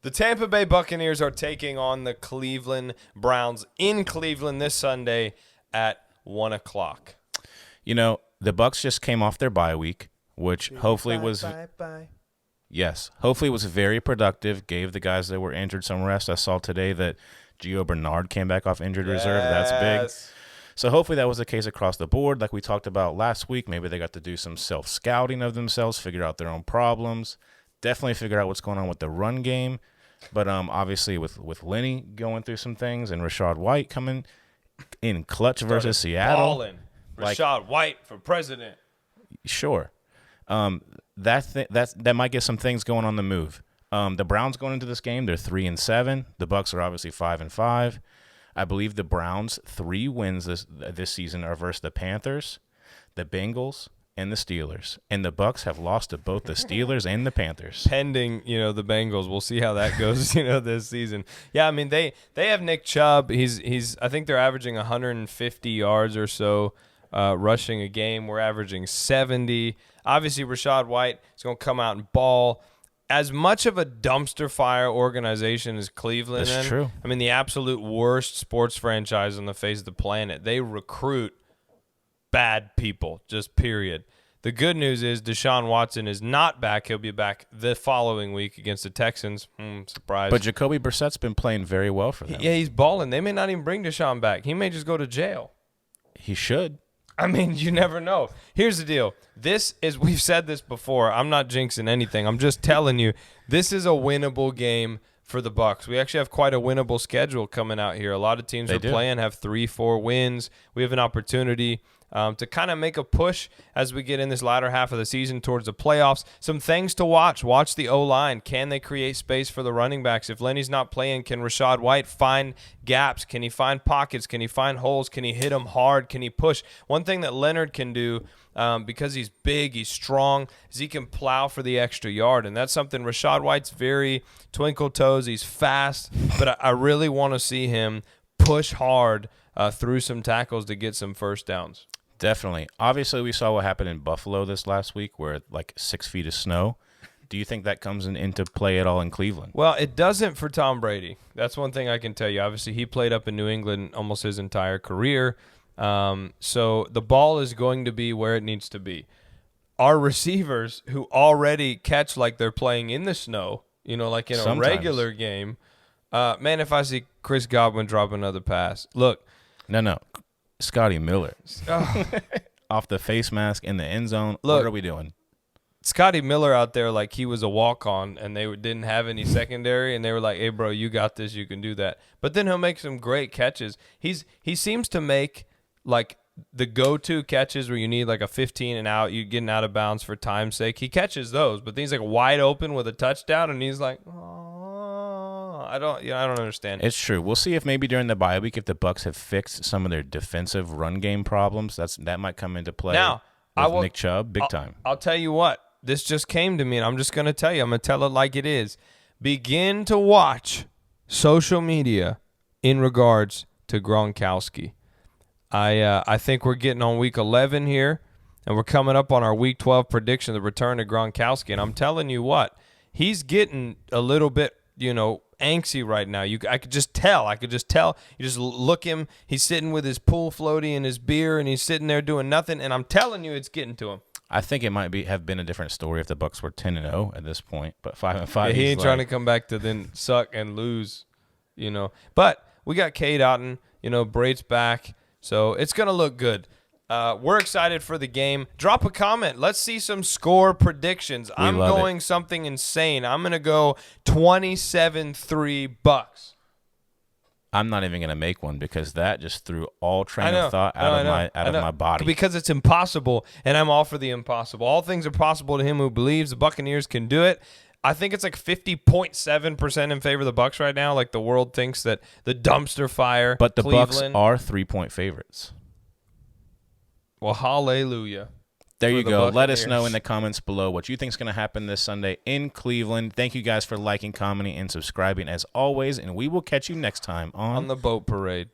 The Tampa Bay Buccaneers are taking on the Cleveland Browns in Cleveland this Sunday at 1 o'clock. You know, the Bucs just came off their bye week, which hopefully was very productive. Gave the guys that were injured some rest. I saw today that Gio Bernard came back off injured reserve. That's big. So hopefully that was the case across the board, like we talked about last week. Maybe they got to do some self-scouting of themselves, figure out their own problems, definitely figure out what's going on with the run game. But obviously with Lenny going through some things and Rachaad White coming in clutch versus Seattle. Balling. Rachaad White for president. Sure. That might get some things going on the move. The Browns going into this game, they're 3-7. The Bucs are obviously 5-5. I believe the Browns' 3 wins this season are versus the Panthers, the Bengals, and the Steelers. And the Bucs have lost to both the Steelers and the Panthers. Pending, the Bengals. We'll see how that goes, this season. Yeah, I mean, they have Nick Chubb. He's I think they're averaging 150 yards or so rushing a game. We're averaging 70. Obviously, Rachaad White is going to come out and ball. As much of a dumpster fire organization as Cleveland, that's true. I mean, the absolute worst sports franchise on the face of the planet. They recruit bad people, just period. The good news is Deshaun Watson is not back. He'll be back the following week against the Texans. Surprise. But Jacoby Brissett's been playing very well for them. Yeah, he's balling. They may not even bring Deshaun back. He may just go to jail. He should. I mean, you never know. Here's the deal. We've said this before. I'm not jinxing anything. I'm just telling you, this is a winnable game for the Bucs. We actually have quite a winnable schedule coming out here. A lot of teams playing have 3-4 wins. We have an opportunity to kind of make a push as we get in this latter half of the season towards the playoffs. Some things to watch. Watch the O-line. Can they create space for the running backs? If Lenny's not playing, can Rachaad White find gaps? Can he find pockets? Can he find holes? Can he hit them hard? Can he push? One thing that Leonard can do, because he's big, he's strong, is he can plow for the extra yard, and that's something Rachaad White's very twinkle toes. He's fast, but I really want to see him push hard through some tackles to get some first downs. Definitely. Obviously, we saw what happened in Buffalo this last week where 6 feet of snow. Do you think that comes into play at all in Cleveland? Well, it doesn't for Tom Brady. That's one thing I can tell you. Obviously, he played up in New England almost his entire career. So the ball is going to be where it needs to be. Our receivers who already catch like they're playing in the snow, like in a regular game, man, if I see Chris Godwin drop another pass, look. No. Scotty Miller. Oh. Off the face mask in the end zone. Look, what are we doing? Scotty Miller out there like he was a walk-on and they didn't have any secondary and they were like, hey, bro, you got this. You can do that. But then he'll make some great catches. He seems to make like the go-to catches where you need like a 15 and out, you getting out of bounds for time's sake. He catches those, but then he's like wide open with a touchdown and he's like, I don't understand. It's true. We'll see if maybe during the bye week, if the Bucs have fixed some of their defensive run game problems, that might come into play. Now, Nick Chubb, big time. I'll tell you what. This just came to me, and I'm just going to tell you. I'm going to tell it like it is. Begin to watch social media in regards to Gronkowski. I think we're getting on week 11 here, and we're coming up on our week 12 prediction, the return of Gronkowski. And I'm telling you what, he's getting a little bit, angsty right now. I could just tell. You just look him. He's sitting with his pool floaty and his beer, and he's sitting there doing nothing. And I'm telling you, it's getting to him. I think it might have been a different story if the Bucs were 10-0 at this point, but 5-5. Yeah, he ain't trying to come back to then suck and lose, But we got Cade Otton, Braid's back, so it's gonna look good. We're excited for the game. Drop a comment. Let's see some score predictions. I'm going something insane. I'm going to go 27-3 Bucs. I'm not even going to make one because that just threw all train of thought out of my body. Because it's impossible, and I'm all for the impossible. All things are possible to him who believes. The Buccaneers can do it. I think it's like 50.7% in favor of the Bucs right now. Like the world thinks that the dumpster fire. But the Cleveland, Bucs are 3-point favorites. Well, hallelujah. There you go. Let us know in the comments below what you think is going to happen this Sunday in Cleveland. Thank you guys for liking, commenting, and subscribing as always, and we will catch you next time on the boat parade.